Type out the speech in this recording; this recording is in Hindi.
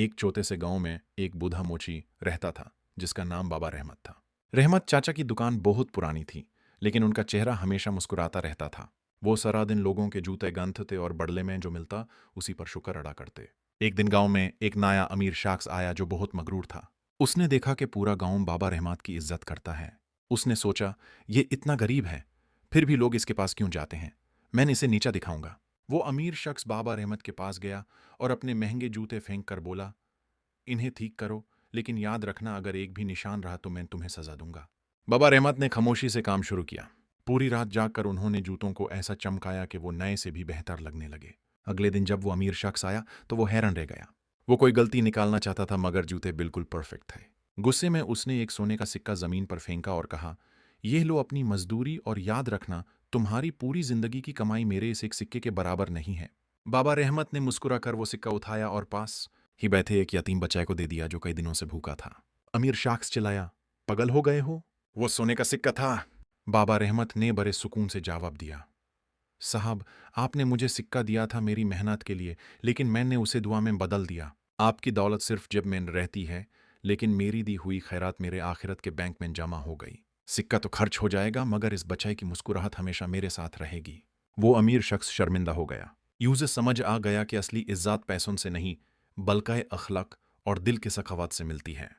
एक छोटे से गांव में एक बूढ़ा मोची रहता था जिसका नाम बाबा रहमत था। रहमत चाचा की दुकान बहुत पुरानी थी, लेकिन उनका चेहरा हमेशा मुस्कुराता रहता था। वो सारा दिन लोगों के जूते गंथते और बदले में जो मिलता उसी पर शुक्र अदा करते। एक दिन गांव में एक नया अमीर शख्स आया जो बहुत मगरूर था। उसने देखा कि पूरा गांव बाबा रहमत की इज्जत करता है। उसने सोचा, ये इतना गरीब है, फिर भी लोग इसके पास क्यों जाते हैं? मैंने इसे नीचा दिखाऊंगा। वो अमीर शख्स बाबा रहमत के पास गया और अपने महंगे जूते फेंक कर बोला, इन्हें ठीक करो, लेकिन याद रखना अगर एक भी निशान रहा तो मैं तुम्हें सजा दूंगा। बाबा रहमत ने खामोशी से काम शुरू किया। पूरी रात जागकर उन्होंने जूतों को ऐसा चमकाया कि वो नए से भी बेहतर लगने लगे। अगले दिन जब वो अमीर शख्स आया तो वो हैरान रह गया। वो कोई गलती निकालना चाहता था मगर जूते बिल्कुल परफेक्ट थे। गुस्से में उसने एक सोने का सिक्का जमीन पर फेंका और कहा, यह लो अपनी मजदूरी और याद रखना तुम्हारी पूरी जिंदगी की कमाई मेरे इस एक सिक्के के बराबर नहीं है। बाबा रहमत ने मुस्कुराकर वो सिक्का उठाया और पास ही बैठे एक यतीम बच्चे को दे दिया जो कई दिनों से भूखा था। अमीर शख्स चिल्लाया, पगल हो गए हो? वो सोने का सिक्का था। बाबा रहमत ने बड़े सुकून से जवाब दिया, साहब, आपने मुझे सिक्का दिया था मेरी मेहनत के लिए, लेकिन मैंने उसे दुआ में बदल दिया। आपकी दौलत सिर्फ जेब में रहती है, लेकिन मेरी दी हुई खैरात मेरे आखिरत के बैंक में जमा हो गई। सिक्का तो खर्च हो जाएगा मगर इस बच्चे की मुस्कुराहट हमेशा मेरे साथ रहेगी। वो अमीर शख्स शर्मिंदा हो गया। यूं समझ आ गया कि असली इज्जत पैसों से नहीं बल्कि अखलाक और दिल की सखावत से मिलती है।